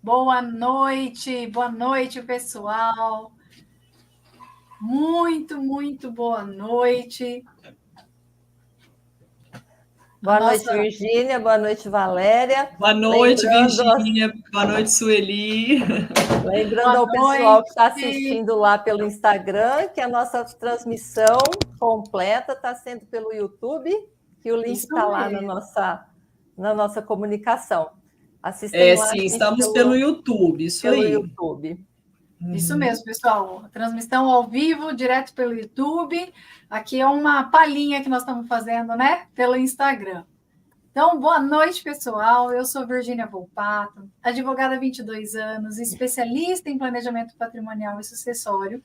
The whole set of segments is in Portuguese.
Boa noite, pessoal. Muito boa noite. Boa noite, Virgínia. Boa noite, Valéria. Boa noite, Virgínia. Boa noite, Sueli. Lembrando ao pessoal que está assistindo lá pelo Instagram que a nossa transmissão completa está sendo pelo YouTube, que o link está lá na nossa comunicação. Assistem lá. Sim, estamos pelo YouTube, isso pelo aí. YouTube. Isso mesmo, pessoal. Transmissão ao vivo, direto pelo YouTube. Aqui é uma palhinha que nós estamos fazendo, né? Pelo Instagram. Então, boa noite, pessoal. Eu sou Virgínia Volpato, advogada há 22 anos, especialista em planejamento patrimonial e sucessório.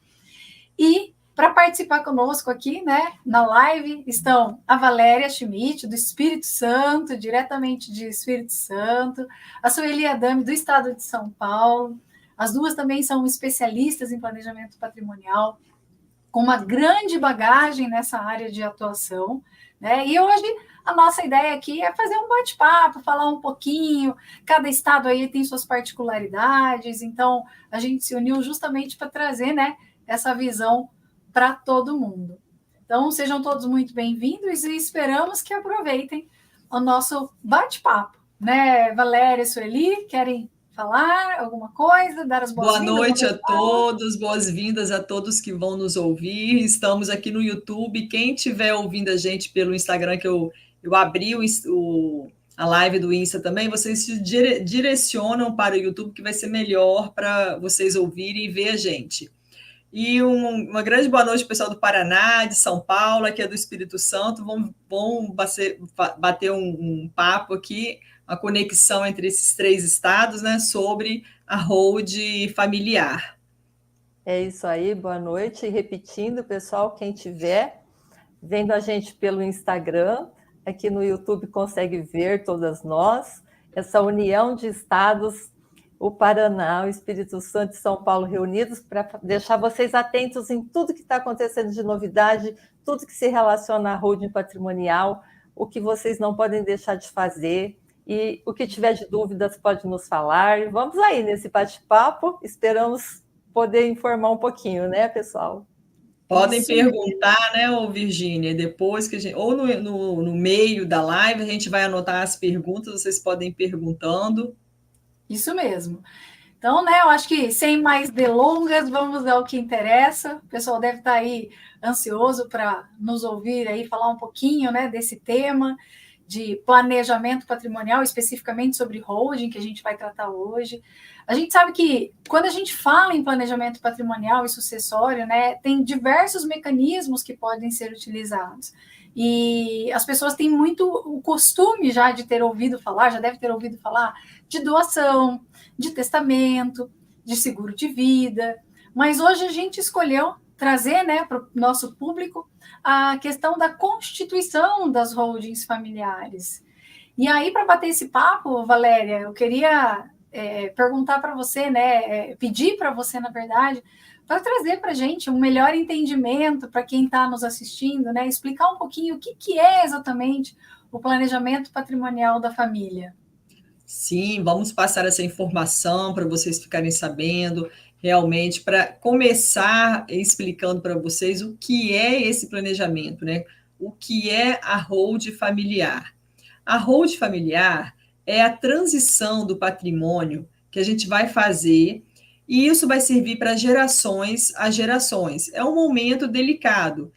E para participar conosco aqui, né, na live, estão a Valéria Schmidt, do Espírito Santo, diretamente de Espírito Santo, a Sueli Adame, do estado de São Paulo. As duas também são especialistas em planejamento patrimonial, com uma grande bagagem nessa área de atuação, né? E hoje a nossa ideia aqui é fazer um bate-papo, falar um pouquinho. Cada estado aí tem suas particularidades, então a gente se uniu justamente para trazer, né, essa visão para todo mundo. Então sejam todos muito bem-vindos e esperamos que aproveitem o nosso bate-papo, né? Valéria e Sueli, querem falar alguma coisa, dar as boas-vindas? Boa noite a todos, boas-vindas a todos que vão nos ouvir. Estamos aqui no YouTube. Quem estiver ouvindo a gente pelo Instagram, que eu abri a live do Insta também, vocês se direcionam para o YouTube, que vai ser melhor para vocês ouvirem e ver a gente. E uma grande boa noite, pessoal do Paraná, de São Paulo, aqui é do Espírito Santo. Vamos bater um papo aqui, a conexão entre esses três estados, né, sobre a hold familiar. É isso aí, boa noite. E repetindo, pessoal, quem estiver vendo a gente pelo Instagram, aqui no YouTube consegue ver todas nós, essa união de estados, o Paraná, o Espírito Santo e São Paulo reunidos, para deixar vocês atentos em tudo que está acontecendo de novidade, tudo que se relaciona à holding patrimonial, o que vocês não podem deixar de fazer. E o que tiver de dúvidas pode nos falar. Vamos aí nesse bate-papo. Esperamos poder informar um pouquinho, né, pessoal? Podem perguntar, né, Virgínia, depois que a gente, ou no meio da live, a gente vai anotar as perguntas, vocês podem ir perguntando. Isso mesmo. Então, né, eu acho que sem mais delongas, vamos ao que interessa. O pessoal deve estar aí ansioso para nos ouvir aí falar um pouquinho, né, desse tema de planejamento patrimonial, especificamente sobre holding, que a gente vai tratar hoje. A gente sabe que quando a gente fala em planejamento patrimonial e sucessório, né, tem diversos mecanismos que podem ser utilizados. E as pessoas têm muito o costume já de ter ouvido falar, já deve ter ouvido falar de doação, de testamento, de seguro de vida. Mas hoje a gente escolheu trazer, né, para o nosso público a questão da constituição das holdings familiares. E aí, para bater esse papo, Valéria, eu queria perguntar para você, né, pedir para você, na verdade, para trazer para a gente um melhor entendimento para quem está nos assistindo, né, explicar um pouquinho o que é exatamente o planejamento patrimonial da família. Sim, vamos passar essa informação para vocês ficarem sabendo, realmente, para começar explicando para vocês o que é esse planejamento, né? O que é a hold familiar. A hold familiar é a transição do patrimônio que a gente vai fazer, e isso vai servir para gerações a gerações. É um momento delicado.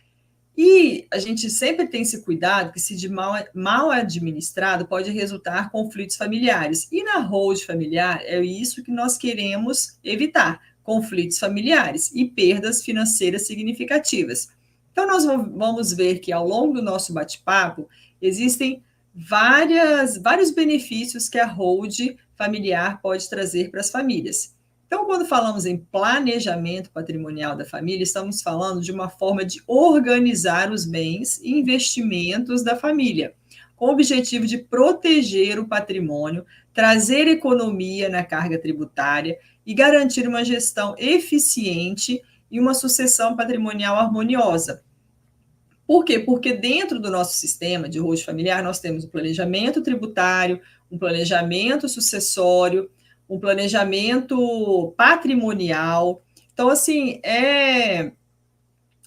E a gente sempre tem esse cuidado que, se de mal administrado, pode resultar conflitos familiares. E na hold familiar é isso que nós queremos evitar, conflitos familiares e perdas financeiras significativas. Então, nós vamos ver que, ao longo do nosso bate-papo, existem vários benefícios que a hold familiar pode trazer para as famílias. Então, quando falamos em planejamento patrimonial da família, estamos falando de uma forma de organizar os bens e investimentos da família, com o objetivo de proteger o patrimônio, trazer economia na carga tributária e garantir uma gestão eficiente e uma sucessão patrimonial harmoniosa. Por quê? Porque dentro do nosso sistema de holding familiar, nós temos o planejamento tributário, um planejamento sucessório, um planejamento patrimonial. Então, assim,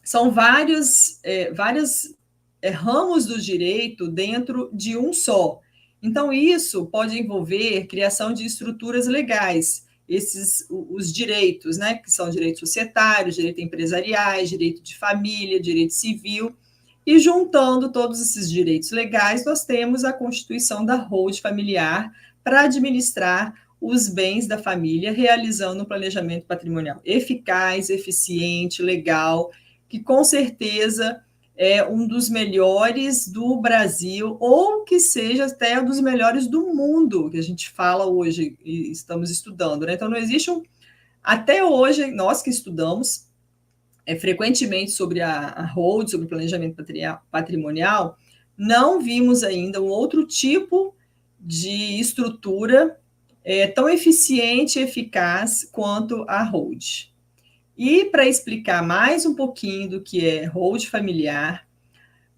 são vários ramos do direito dentro de um só. Então, isso pode envolver criação de estruturas legais, os direitos, né, que são direitos societários, direitos empresariais, direito de família, direito civil, e juntando todos esses direitos legais, nós temos a constituição da holding familiar para administrar os bens da família, realizando um planejamento patrimonial eficaz, eficiente, legal, que com certeza é um dos melhores do Brasil, ou que seja até um dos melhores do mundo, que a gente fala hoje e estamos estudando, né? Então, não existe até hoje, nós que estudamos frequentemente sobre a holding, sobre o planejamento patrimonial, não vimos ainda um outro tipo de estrutura tão eficiente e eficaz quanto a holding. E para explicar mais um pouquinho do que é holding familiar,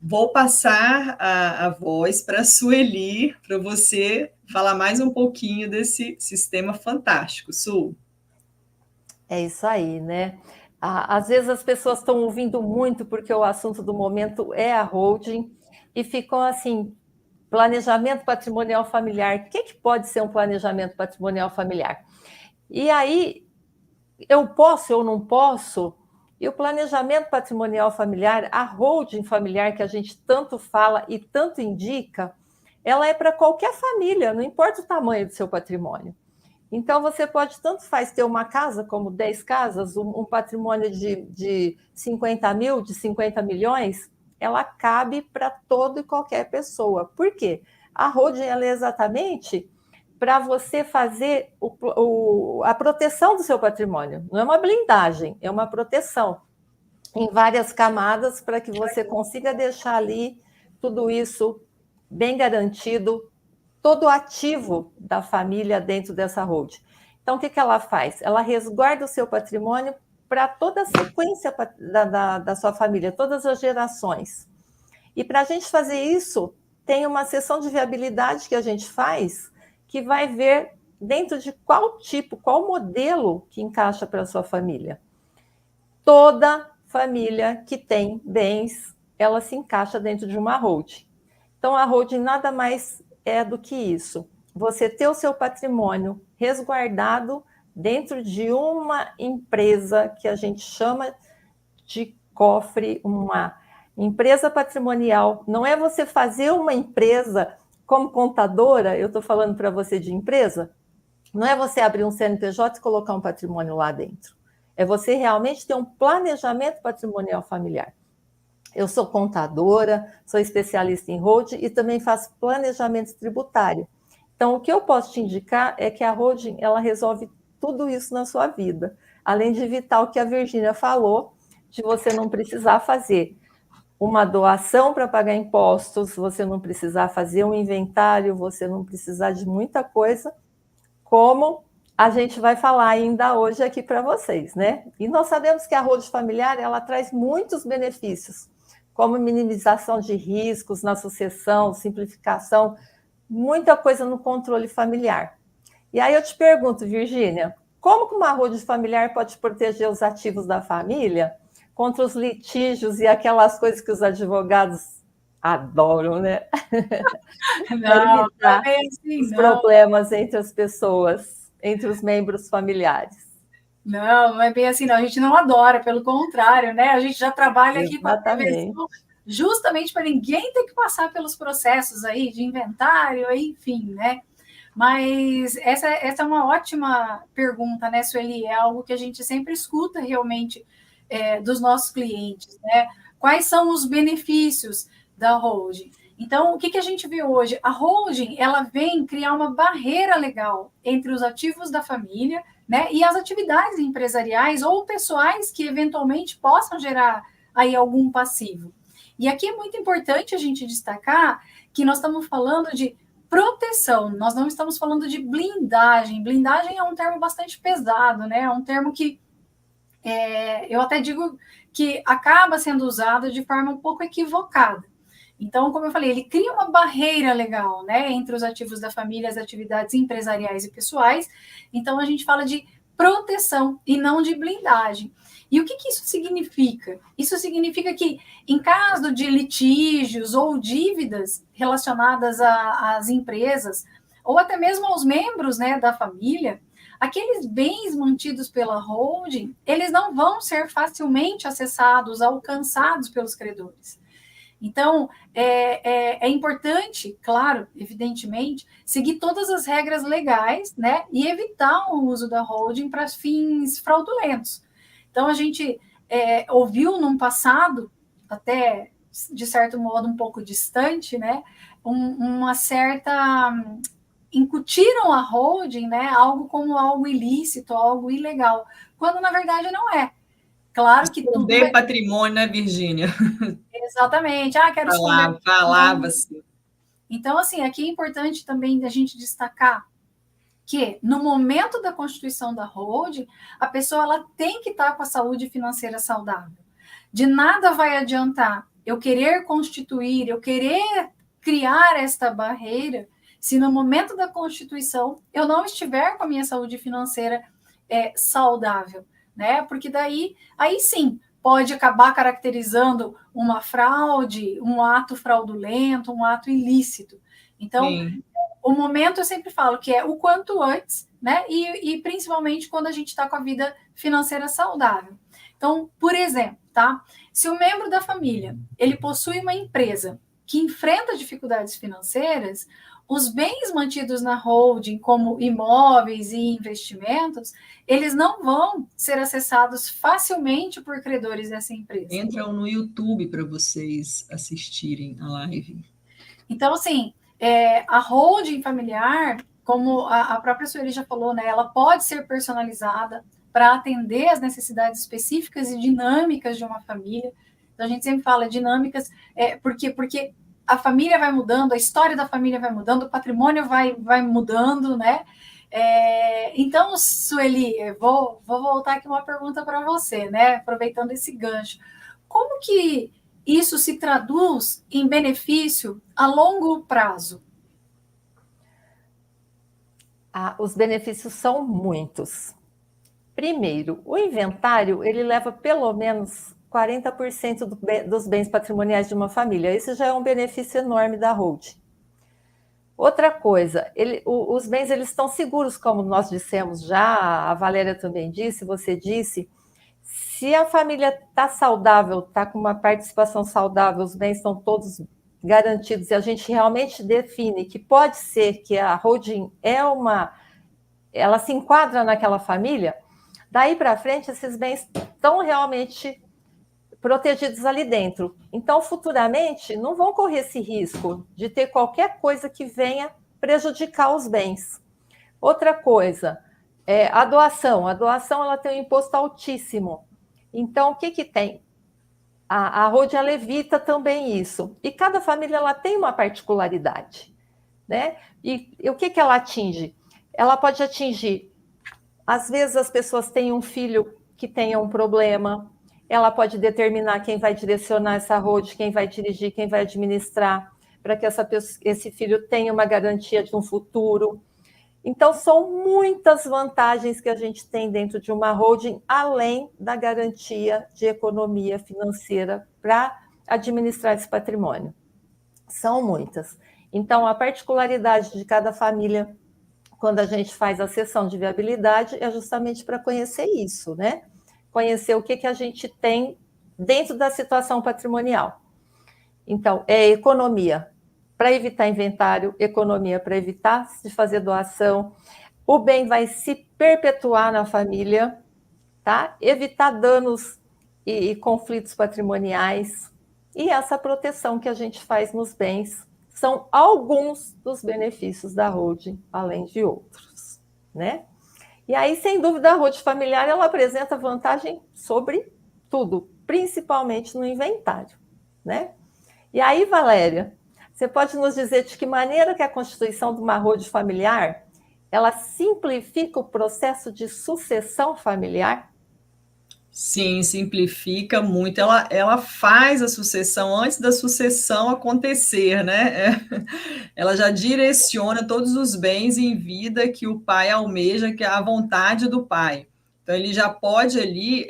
vou passar a voz para a Sueli, para você falar mais um pouquinho desse sistema fantástico. Su. É isso aí, né? Às vezes as pessoas estão ouvindo muito porque o assunto do momento é a holding e ficam assim, planejamento patrimonial familiar. O que pode ser um planejamento patrimonial familiar? E aí, eu posso ou não posso? E o planejamento patrimonial familiar, a holding familiar que a gente tanto fala e tanto indica, ela é para qualquer família, não importa o tamanho do seu patrimônio. Então, você pode tanto faz ter uma casa como 10 casas, um patrimônio de 50 mil, de 50 milhões, ela cabe para toda e qualquer pessoa. Por quê? A holding ela é exatamente para você fazer a proteção do seu patrimônio. Não é uma blindagem, é uma proteção em várias camadas para que você consiga deixar ali tudo isso bem garantido, todo o ativo da família dentro dessa holding. Então, o que ela faz? Ela resguarda o seu patrimônio para toda a sequência da sua família, todas as gerações. E para a gente fazer isso, tem uma sessão de viabilidade que a gente faz, que vai ver dentro de qual tipo, qual modelo que encaixa para a sua família. Toda família que tem bens, ela se encaixa dentro de uma holding. Então, a holding nada mais é do que isso. Você ter o seu patrimônio resguardado dentro de uma empresa que a gente chama de cofre, uma empresa patrimonial. Não é você fazer uma empresa como contadora, eu estou falando para você de empresa, não é você abrir um CNPJ e colocar um patrimônio lá dentro. É você realmente ter um planejamento patrimonial familiar. Eu sou contadora, sou especialista em holding e também faço planejamento tributário. Então, o que eu posso te indicar é que a holding, ela resolve tudo isso na sua vida, além de evitar o que a Virgínia falou, de você não precisar fazer uma doação para pagar impostos, você não precisar fazer um inventário, você não precisar de muita coisa, como a gente vai falar ainda hoje aqui para vocês, né? E nós sabemos que a holding familiar, ela traz muitos benefícios, como minimização de riscos na sucessão, simplificação, muita coisa no controle familiar. E aí eu te pergunto, Virgínia, como que uma holding familiar pode proteger os ativos da família contra os litígios e aquelas coisas que os advogados adoram, né? Não, evitar assim, os não. problemas entre as pessoas, entre os membros familiares. Não, não é bem assim, não. A gente não adora, pelo contrário, né? A gente já trabalha aqui com a prevenção justamente para ninguém ter que passar pelos processos aí de inventário, enfim, né? Mas essa é uma ótima pergunta, né, Sueli? É algo que a gente sempre escuta realmente dos nossos clientes, né? Quais são os benefícios da holding? Então, o que a gente vê hoje? A holding, ela vem criar uma barreira legal entre os ativos da família, né, e as atividades empresariais ou pessoais que eventualmente possam gerar aí algum passivo. E aqui é muito importante a gente destacar que nós estamos falando de proteção, nós não estamos falando de blindagem. Blindagem é um termo bastante pesado, né? É um termo que eu até digo que acaba sendo usado de forma um pouco equivocada. Então, como eu falei, ele cria uma barreira legal, né, entre os ativos da família, as atividades empresariais e pessoais. Então, a gente fala de proteção e não de blindagem. E o que isso significa? Isso significa que, em caso de litígios ou dívidas relacionadas às empresas, ou até mesmo aos membros, né, da família, aqueles bens mantidos pela holding, eles não vão ser facilmente acessados, alcançados pelos credores. Então, é importante, claro, evidentemente, seguir todas as regras legais, né, e evitar o uso da holding para fins fraudulentos. Então, a gente ouviu num passado, até de certo modo um pouco distante, né, uma certa incutiram a holding, né, algo como algo ilícito, algo ilegal, quando na verdade não é. Claro que tudo esconder patrimônio, né, Virgínia? Exatamente. Ah, quero esconder. Falava-se. Então, assim, aqui é importante também a gente destacar que no momento da constituição da holding, a pessoa ela tem que estar com a saúde financeira saudável. De nada vai adiantar eu querer constituir, eu querer criar esta barreira, se no momento da constituição eu não estiver com a minha saúde financeira saudável, né? Porque daí, aí sim, pode acabar caracterizando uma fraude, um ato fraudulento, um ato ilícito. Então, sim, o momento eu sempre falo que é o quanto antes, né? E principalmente quando a gente está com a vida financeira saudável. Então, por exemplo, tá? Se o membro da família ele possui uma empresa que enfrenta dificuldades financeiras, os bens mantidos na holding, como imóveis e investimentos, eles não vão ser acessados facilmente por credores dessa empresa. Entram no YouTube para vocês assistirem a live. Então, assim, a holding familiar, como a própria Sueli já falou, né, ela pode ser personalizada para atender às necessidades específicas e dinâmicas de uma família. Então, a gente sempre fala dinâmicas, porque a família vai mudando, a história da família vai mudando, o patrimônio vai mudando, né? Então, Sueli, vou voltar aqui uma pergunta para você, né? Aproveitando esse gancho. Como que isso se traduz em benefício a longo prazo? Os benefícios são muitos. Primeiro, o inventário, ele leva pelo menos 40% dos bens patrimoniais de uma família. Esse já é um benefício enorme da holding. Outra coisa, os bens eles estão seguros, como nós dissemos já, a Valéria também disse, você disse. Se a família está saudável, está com uma participação saudável, os bens estão todos garantidos e a gente realmente define que pode ser que a holding ela se enquadra naquela família, daí para frente esses bens estão realmente protegidos ali dentro. Então, futuramente, não vão correr esse risco de ter qualquer coisa que venha prejudicar os bens. Outra coisa, a doação. A doação ela tem um imposto altíssimo. Então, o que tem? A holding ela evita também isso. E cada família ela tem uma particularidade, né? E o que ela atinge? Ela pode atingir, às vezes as pessoas têm um filho que tenha um problema, ela pode determinar quem vai direcionar essa holding, quem vai dirigir, quem vai administrar, para que esse filho tenha uma garantia de um futuro. Então, são muitas vantagens que a gente tem dentro de uma holding, além da garantia de economia financeira para administrar esse patrimônio. São muitas. Então, a particularidade de cada família, quando a gente faz a sessão de viabilidade, é justamente para conhecer isso, né? Conhecer o que a gente tem dentro da situação patrimonial. Então, é economia para evitar inventário, economia para evitar de fazer doação, o bem vai se perpetuar na família, tá? Evitar danos e conflitos patrimoniais, e essa proteção que a gente faz nos bens são alguns dos benefícios da holding, além de outros, né? E aí, sem dúvida, a holding familiar ela apresenta vantagem sobre tudo, principalmente no inventário, né? E aí, Valéria, você pode nos dizer de que maneira que a constituição de uma holding familiar ela simplifica o processo de sucessão familiar? Sim, simplifica muito. Ela faz a sucessão antes da sucessão acontecer, né? Ela já direciona todos os bens em vida que o pai almeja, que é a vontade do pai. Então, ele já pode ali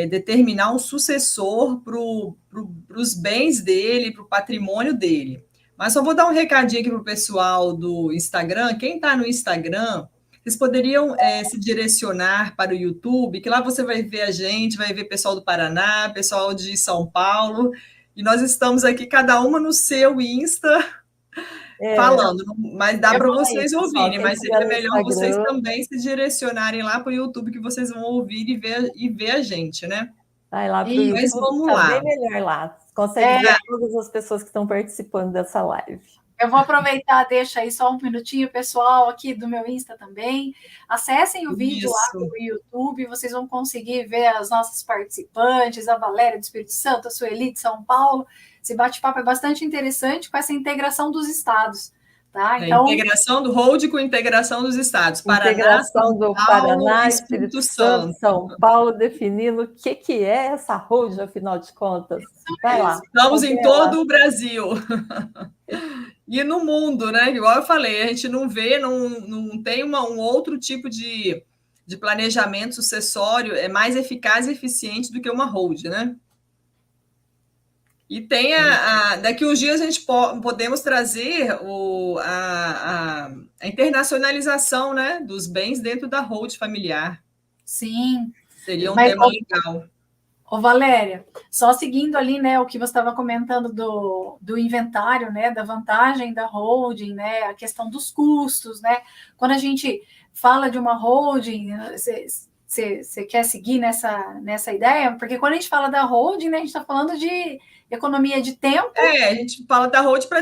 determinar um sucessor para os bens dele, para o patrimônio dele. Mas só vou dar um recadinho aqui para o pessoal do Instagram. Quem está no Instagram, vocês poderiam se direcionar para o YouTube, que lá você vai ver a gente, vai ver pessoal do Paraná, pessoal de São Paulo, e nós estamos aqui, cada uma no seu Insta, falando, mas dá para vocês ouvirem, mas seria melhor vocês também se direcionarem lá para o YouTube, que vocês vão ouvir e ver a gente, né? Vai lá para o YouTube, mas vamos tá lá. bem melhor lá. Consegue ver todas as pessoas que estão participando dessa live. Eu vou aproveitar, deixa aí só um minutinho, pessoal, aqui do meu Insta também. Acessem o vídeo lá no YouTube, vocês vão conseguir ver as nossas participantes, a Valéria do Espírito Santo, a Sueli de São Paulo. Esse bate-papo é bastante interessante com essa integração dos estados. Tá? Então, integração do Hold com integração dos estados. Paraná, integração do Paraná, Espírito Santo, São Paulo, definindo o que é essa Hold, afinal de contas. Vai lá. Estamos em todo o Brasil. E no mundo, né? Igual eu falei, a gente não vê, não tem um outro tipo de planejamento sucessório mais eficaz e eficiente do que uma hold, né? E tem daqui uns dias a gente podemos trazer a internacionalização, né, dos bens dentro da hold familiar. Sim. Seria um tema legal. Ô, Valéria, só seguindo ali, né, o que você estava comentando do inventário, né, da vantagem da holding, né, a questão dos custos, né, quando a gente fala de uma holding, você quer seguir nessa ideia? Porque quando a gente fala da holding, né, a gente está falando de economia de tempo. A gente fala da holding para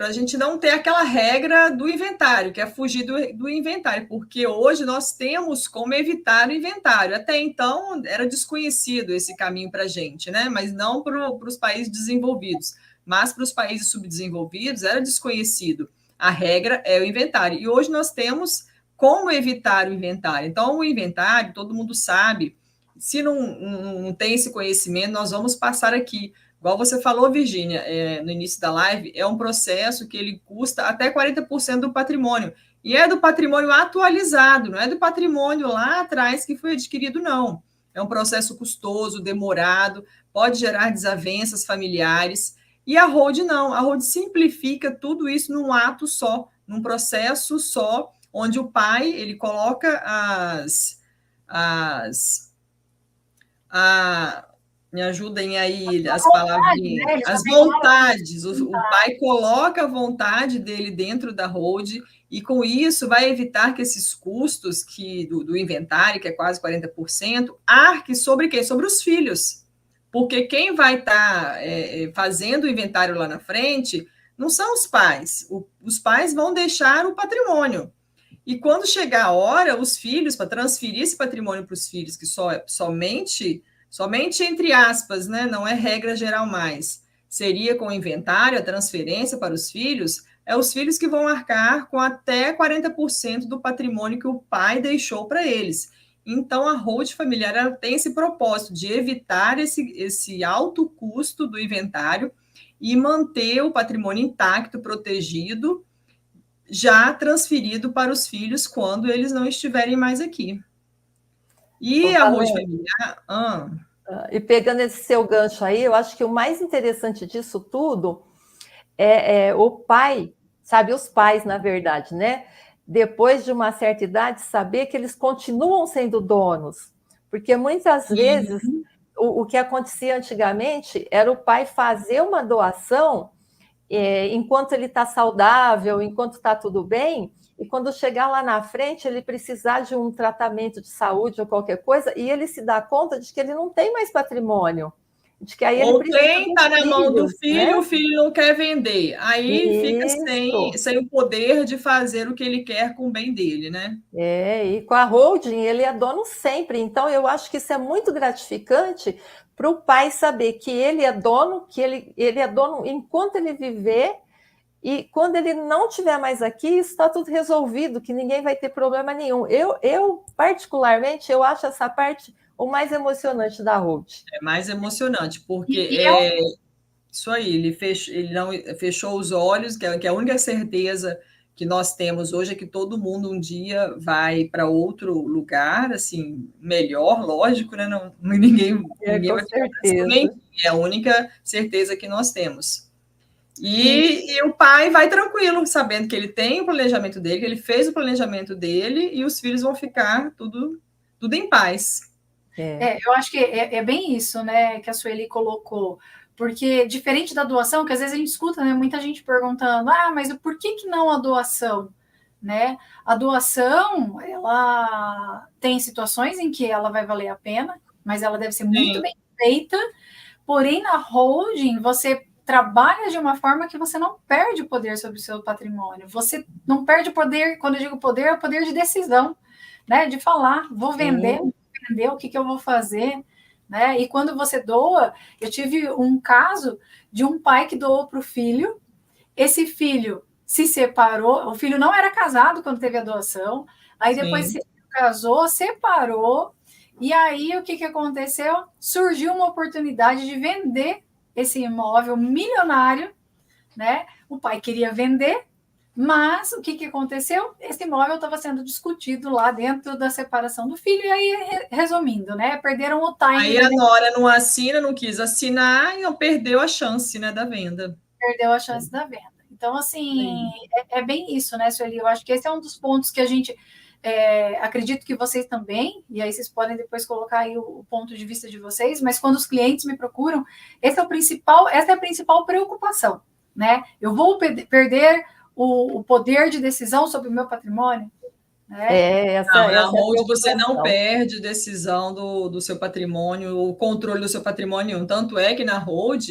a gente não ter aquela regra do inventário, que é fugir do inventário, porque hoje nós temos como evitar o inventário. Até então era desconhecido esse caminho para a gente, né? Mas não para os países desenvolvidos. Mas para os países subdesenvolvidos era desconhecido. A regra é o inventário. E hoje nós temos como evitar o inventário. Então, o inventário, todo mundo sabe. Se não tem esse conhecimento, nós vamos passar aqui. Igual você falou, Virgínia, no início da live, é um processo que ele custa até 40% do patrimônio. E é do patrimônio atualizado, não é do patrimônio lá atrás que foi adquirido, não. É um processo custoso, demorado, pode gerar desavenças familiares. E a hold não. A hold simplifica tudo isso num ato só, num processo só, onde o pai ele coloca me ajudem aí as palavrinhas, né? As vontades. O pai coloca a vontade dele dentro da hold e com isso vai evitar que esses custos do inventário, que é quase 40%, arque sobre quem? Sobre os filhos. Porque quem vai estar fazendo o inventário lá na frente não são os pais. Os pais vão deixar o patrimônio. E quando chegar a hora, os filhos, para transferir esse patrimônio para os filhos, que somente entre aspas, né, não é regra geral mais, seria com o inventário, a transferência para os filhos, os filhos que vão arcar com até 40% do patrimônio que o pai deixou para eles. Então, a hold familiar ela tem esse propósito de evitar esse alto custo do inventário e manter o patrimônio intacto, protegido, já transferido para os filhos quando eles não estiverem mais aqui. E a hold familiar... E pegando esse seu gancho aí, eu acho que o mais interessante disso tudo é o pai, sabe, os pais, na verdade, né? Depois de uma certa idade, saber que eles continuam sendo donos. Porque muitas vezes o que acontecia antigamente era o pai fazer uma doação enquanto ele está saudável, enquanto está tudo bem, e quando chegar lá na frente, ele precisar de um tratamento de saúde ou qualquer coisa, e ele se dá conta de que ele não tem mais patrimônio. De que aí ele está na mão do filho, né? O filho não quer vender. Aí fica sem o poder de fazer o que ele quer com o bem dele, né? E com a holding, ele é dono sempre. Então, eu acho que isso é muito gratificante para o pai saber que ele é dono, que ele é dono enquanto ele viver, E quando ele não estiver mais aqui, está tudo resolvido, que ninguém vai ter problema nenhum. Eu particularmente, eu acho essa parte o mais emocionante da Hold. É mais emocionante, porque isso aí, ele não fechou os olhos, que é a única certeza que nós temos hoje é que todo mundo um dia vai para outro lugar, assim, melhor, lógico, né? Não, ninguém vai ficar somente, é a única certeza que nós temos. E o pai vai tranquilo, sabendo que ele tem o planejamento dele, que ele fez o planejamento dele, e os filhos vão ficar tudo em paz. Eu acho que é bem isso, né, que a Sueli colocou. Porque, diferente da doação, que às vezes a gente escuta, né, muita gente perguntando, mas por que não a doação? Né? A doação, ela tem situações em que ela vai valer a pena, mas ela deve ser muito bem feita. Porém, na holding, você trabalha de uma forma que você não perde o poder sobre o seu patrimônio. Você não perde o poder, quando eu digo poder, é o poder de decisão, né? De falar, vou vender, o que eu vou fazer, né? E quando você doa, eu tive um caso de um pai que doou para o filho, esse filho se separou, o filho não era casado quando teve a doação, aí depois se casou, separou, e aí o que aconteceu? Surgiu uma oportunidade de vender esse imóvel milionário, né? O pai queria vender, mas o que aconteceu? Esse imóvel estava sendo discutido lá dentro da separação do filho, e aí, resumindo, né? Perderam o time. Aí a nora não assina, não quis assinar, e perdeu a chance, né, da venda. Perdeu a chance da venda. Então, assim, é bem isso, né, Sueli? Eu acho que esse é um dos pontos que a gente... acredito que vocês também, e aí vocês podem depois colocar aí o ponto de vista de vocês, mas quando os clientes me procuram, essa é a principal preocupação, né? Eu vou perder o poder de decisão sobre o meu patrimônio? Né? Na hold você não perde decisão do seu patrimônio, o controle do seu patrimônio. Tanto é que na hold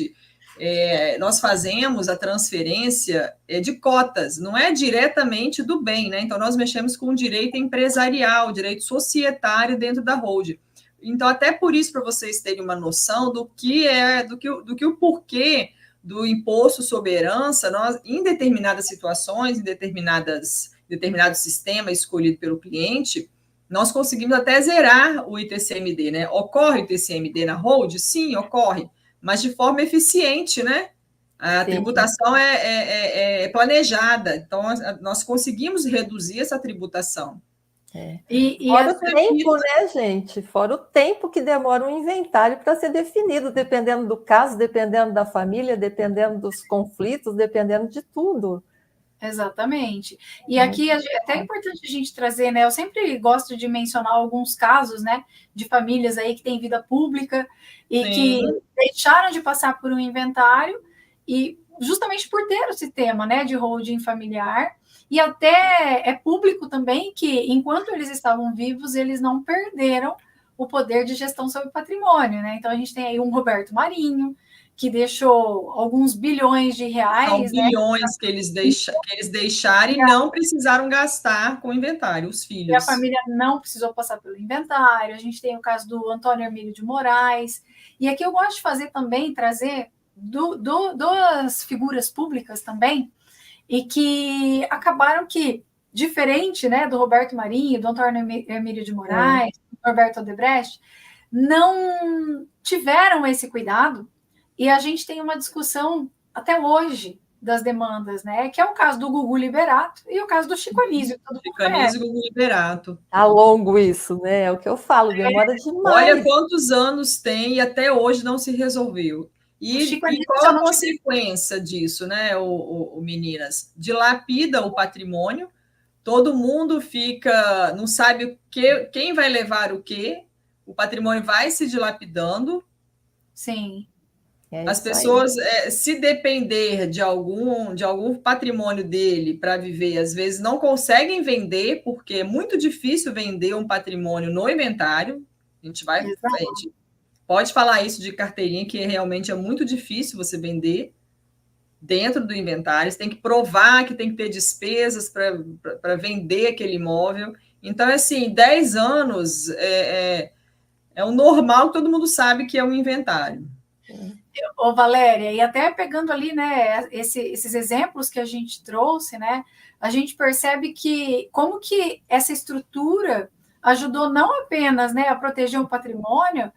nós fazemos a transferência de cotas, não é diretamente do bem, né? Então nós mexemos com o direito empresarial, direito societário dentro da hold. Então, até por isso, para vocês terem uma noção do que o porquê do imposto sobre herança, nós, em determinadas situações, em determinado sistema escolhido pelo cliente, nós conseguimos até zerar o ITCMD, né? Ocorre o ITCMD na hold? Sim, ocorre, mas de forma eficiente, né? A tributação é planejada, então nós conseguimos reduzir essa tributação. Fora o tempo, né, gente? Fora o tempo que demora um inventário para ser definido, dependendo do caso, dependendo da família, dependendo dos conflitos, dependendo de tudo. Exatamente. E aqui é até importante a gente trazer, né? Eu sempre gosto de mencionar alguns casos, né, de famílias aí que têm vida pública e que deixaram de passar por um inventário e justamente por ter esse tema, né, de holding familiar. E até é público também que, enquanto eles estavam vivos, eles não perderam o poder de gestão sobre o patrimônio, né? Então, a gente tem aí um Roberto Marinho, que deixou alguns bilhões de reais. São bilhões, né, que eles deixaram e não precisaram gastar com o inventário, os filhos. E a família não precisou passar pelo inventário. A gente tem o caso do Antônio Hermílio de Moraes. E aqui eu gosto de fazer também, trazer das figuras públicas também, e que acabaram que, diferente, né, do Roberto Marinho, do Antônio Hermílio de Moraes, do Roberto Odebrecht, não tiveram esse cuidado, e a gente tem uma discussão até hoje das demandas, né, que é o caso do Gugu Liberato e o caso do Chico Anísio. Chico Anísio e Gugu Liberato. Tá longo isso, né? É o que eu falo, demora demais. Olha quantos anos tem e até hoje não se resolveu. E qual a consequência disso, né, meninas? Dilapida o patrimônio, todo mundo fica, não sabe quem vai levar o quê, o patrimônio vai se dilapidando. Sim. As pessoas, se depender de algum patrimônio dele para viver, às vezes não conseguem vender, porque é muito difícil vender um patrimônio no inventário. A gente pode falar isso de carteirinha, que realmente é muito difícil você vender dentro do inventário. Você tem que provar que tem que ter despesas para vender aquele imóvel. Então, assim, 10 anos é o normal, todo mundo sabe que é um inventário. Ô, Valéria, e até pegando ali, né, esses exemplos que a gente trouxe, né, a gente percebe que como que essa estrutura ajudou não apenas, né, a proteger o patrimônio,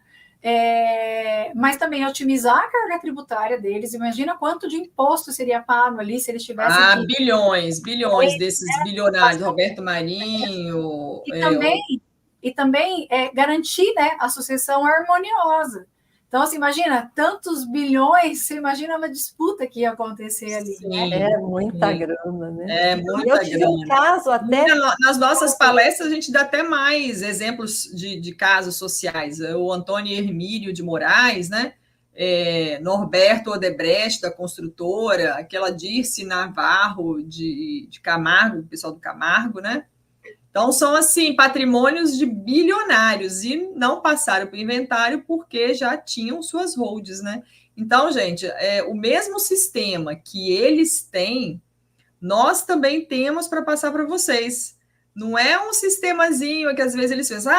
mas também a otimizar a carga tributária deles. Imagina quanto de imposto seria pago ali se eles tivessem que... Bilhões desses bilionários, Roberto Marinho, E também, garantir, né, a sucessão harmoniosa. Então, assim, imagina, tantos bilhões, você imagina uma disputa que ia acontecer ali, né? É muita grana, né? Muita Eu tive um caso até... Nas nossas palestras, a gente dá até mais exemplos de casos sociais. O Antônio Hermílio de Moraes, né? Norberto Odebrecht, da construtora, aquela Dirce Navarro de Camargo, o pessoal do Camargo, né? Então, são, assim, patrimônios de bilionários e não passaram para o inventário porque já tinham suas holdings, né? Então, gente, o mesmo sistema que eles têm, nós também temos para passar para vocês. Não é um sistemazinho que às vezes eles pensam,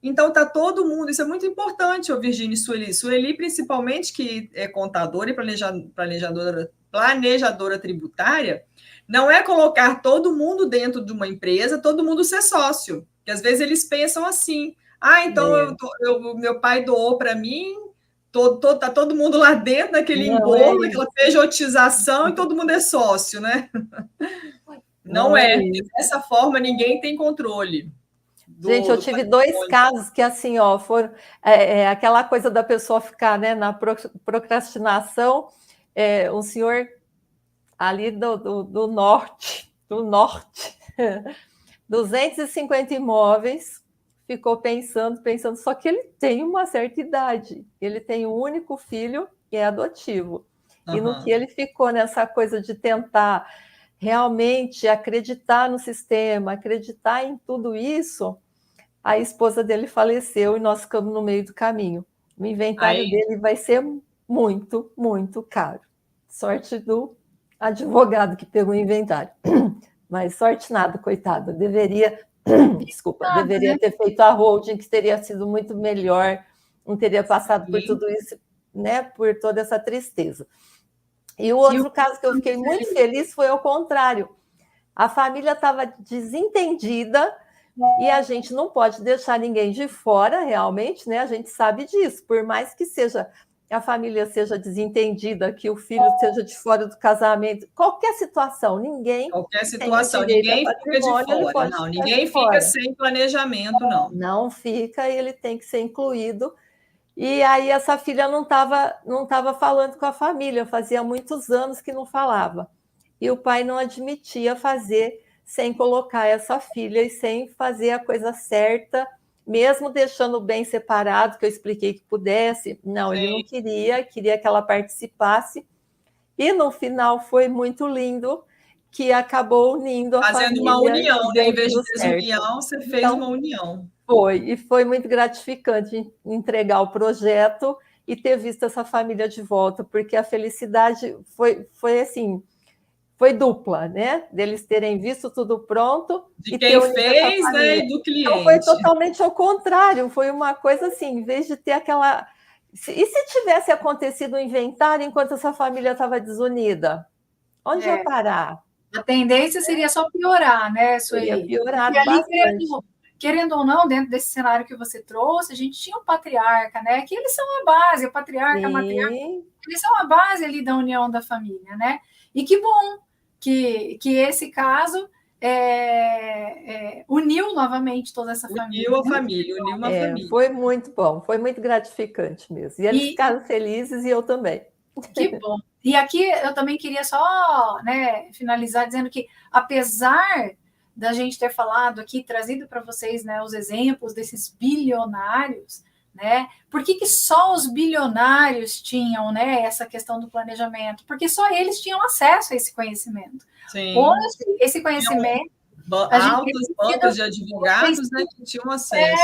então tá todo mundo, isso é muito importante, Virginia e Sueli. Sueli, principalmente, que é contadora e planejadora tributária, não é colocar todo mundo dentro de uma empresa, todo mundo ser sócio. Porque às vezes eles pensam assim, então meu pai doou para mim, tá todo mundo lá dentro daquele embolo, daquela pejotização, e todo mundo é sócio, né? Não é. Dessa forma, ninguém tem controle. Gente, eu tive 2 casos que, assim, foram aquela coisa da pessoa ficar, né, na procrastinação. Um senhor ali do norte, 250 imóveis, ficou pensando, só que ele tem uma certa idade, ele tem um único filho que é adotivo. E no que ele ficou nessa coisa de tentar realmente acreditar no sistema, acreditar em tudo isso, a esposa dele faleceu e nós ficamos no meio do caminho. O inventário dele vai ser muito, muito caro. Sorte do advogado que pegou o inventário. Mas sorte nada, coitada. Deveria ter feito a holding, que teria sido muito melhor, não teria passado por tudo isso, né, por toda essa tristeza. E o outro caso que eu fiquei muito feliz foi ao contrário. A família estava desentendida e a gente não pode deixar ninguém de fora, realmente, né? A gente sabe disso. Por mais que a família seja desentendida, que o filho seja de fora do casamento, qualquer situação, ninguém fica de fora. Não, ninguém fica sem planejamento, não. Não fica, e ele tem que ser incluído. E aí essa filha não tava falando com a família, fazia muitos anos que não falava. E o pai não admitia fazer sem colocar essa filha e sem fazer a coisa certa, mesmo deixando bem separado, que eu expliquei que pudesse. Não, ele não queria que ela participasse. E no final foi muito lindo, que acabou unindo a família. Fazendo uma união, né? Em vez de desunião, você fez uma união. Foi muito gratificante entregar o projeto e ter visto essa família de volta, porque a felicidade foi assim, foi dupla, né? Deles terem visto tudo pronto. De quem fez, né? E do cliente. Então, foi totalmente ao contrário, foi uma coisa assim, em vez de ter aquela... E se tivesse acontecido o inventário enquanto essa família estava desunida? Onde ia parar? A tendência seria só piorar, né, Sueli? Seria piorar bastante. Querendo ou não, dentro desse cenário que você trouxe, a gente tinha um patriarca, né? Que eles são a base, o patriarca, a matriarca, eles são a base ali da união da família, né? E que bom que esse caso uniu novamente toda essa família. Uniu uma família. Foi muito bom, foi muito gratificante mesmo. E eles ficaram felizes e eu também. Que bom. E aqui eu também queria só, né, finalizar dizendo que, apesar da gente ter falado aqui, trazido para vocês, né, os exemplos desses bilionários, né? Por que só os bilionários tinham, né, essa questão do planejamento? Porque só eles tinham acesso a esse conhecimento. Sim. Hoje, esse conhecimento... Altos bancos de advogados, né, que tinham acesso.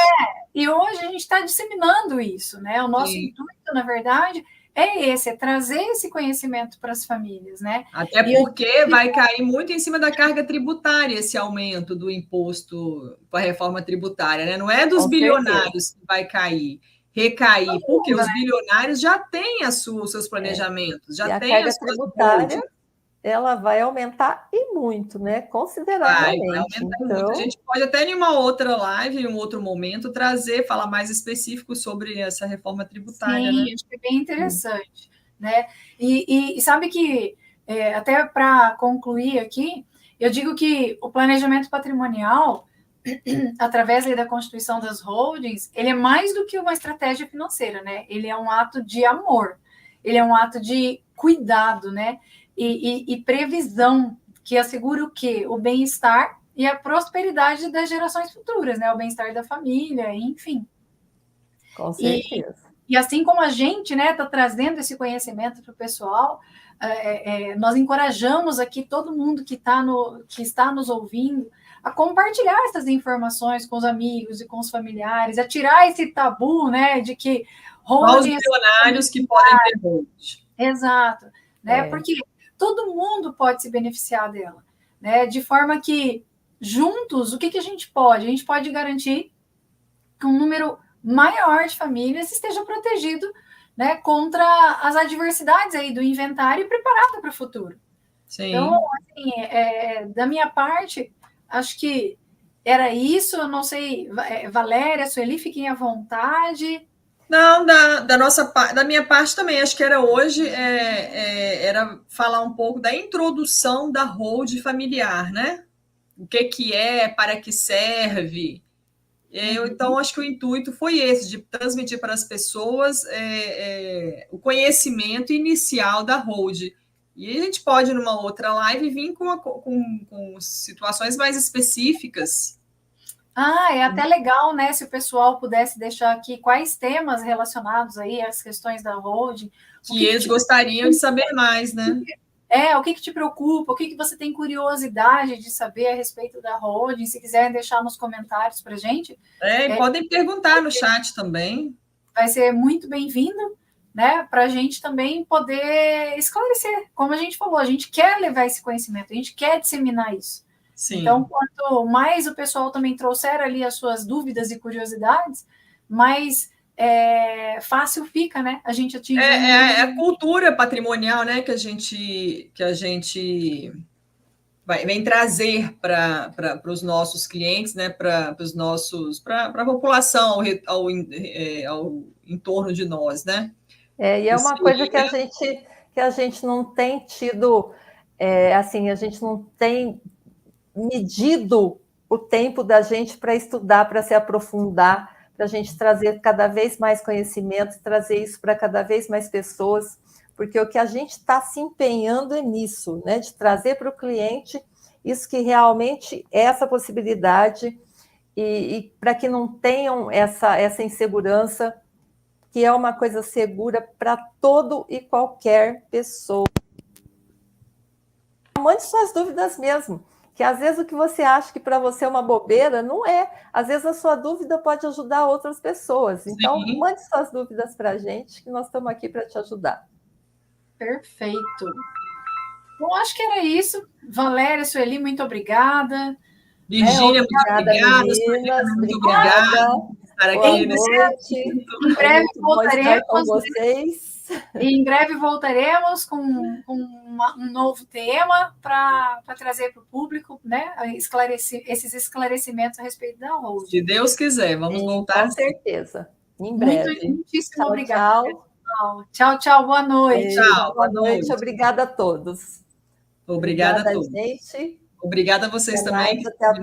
E hoje a gente está disseminando isso, né? O nosso intuito, na verdade, é trazer esse conhecimento para as famílias, né? Até porque vai cair muito em cima da carga tributária esse aumento do imposto com a reforma tributária, né? Não é dos bilionários que vai cair, recair, porque os bilionários já têm os seus planejamentos, já têm as suas tributárias, ela vai aumentar e muito, né? Consideravelmente. Vai aumentar muito. A gente pode até em uma outra live, em um outro momento, falar mais específico sobre essa reforma tributária. Sim, né? acho que é bem interessante. Né? E sabe que, até para concluir aqui, eu digo que o planejamento patrimonial, através da constituição das holdings, ele é mais do que uma estratégia financeira, né? Ele é um ato de amor, ele é um ato de cuidado, né? E previsão, que assegura o quê? O bem-estar e a prosperidade das gerações futuras, né? O bem-estar da família, enfim. Com certeza. E assim como a gente, né, está trazendo esse conhecimento para o pessoal, nós encorajamos aqui todo mundo que está nos ouvindo a compartilhar essas informações com os amigos e com os familiares, a tirar esse tabu, né, de que holding... Os bilionários que podem ter holding. Exato, né, porque todo mundo pode se beneficiar dela, né, de forma que, juntos, o que a gente pode? A gente pode garantir que um número maior de famílias esteja protegido, né, contra as adversidades aí do inventário e preparado para o futuro. Sim. Então, assim, da minha parte, acho que era isso. Eu não sei, Valéria, Sueli, fiquem à vontade. Não, da minha parte também, acho que era hoje, era falar um pouco da introdução da holding familiar, né? O que é, para que serve. Então, acho que o intuito foi esse, de transmitir para as pessoas o conhecimento inicial da holding. E a gente pode, numa outra live, vir com situações mais específicas. É até legal, né? Se o pessoal pudesse deixar aqui quais temas relacionados aí às questões da holding. Que eles gostariam de saber mais, né? O que te preocupa, o que você tem curiosidade de saber a respeito da holding, se quiserem deixar nos comentários para a gente. Podem perguntar no chat também. Vai ser muito bem-vindo, né, para a gente também poder esclarecer. Como a gente falou, a gente quer levar esse conhecimento, a gente quer disseminar isso. Sim. Então, quanto mais o pessoal também trouxer ali as suas dúvidas e curiosidades, mais fácil fica, né? A gente atingir... a cultura patrimonial, né, que a gente vem trazer para os nossos clientes, né, para a população ao entorno de nós, né? E é uma coisa que a gente não tem tido, assim, a gente não tem medido o tempo da gente para estudar, para se aprofundar, para a gente trazer cada vez mais conhecimento, trazer isso para cada vez mais pessoas, porque o que a gente está se empenhando é nisso, né? De trazer para o cliente isso que realmente é essa possibilidade e para que não tenham essa insegurança, que é uma coisa segura para todo e qualquer pessoa. Mande suas dúvidas mesmo, que às vezes o que você acha que para você é uma bobeira, não é. Às vezes a sua dúvida pode ajudar outras pessoas. Então, Sim. Mande suas dúvidas para a gente, que nós estamos aqui para te ajudar. Perfeito. Bom, acho que era isso. Valéria, Sueli, muito obrigada. Virgínia, muito obrigada. Muito obrigada. Em breve voltaremos com vocês. Em breve voltaremos com um novo tema para trazer para o público, né, esses esclarecimentos a respeito da holding. Se Deus quiser, vamos voltar. Com certeza. Em breve. Muitíssimo obrigada. Tchau, boa noite. Tchau, boa noite. Obrigada a todos. Obrigada a todos. Gente. Obrigada a vocês também. Até a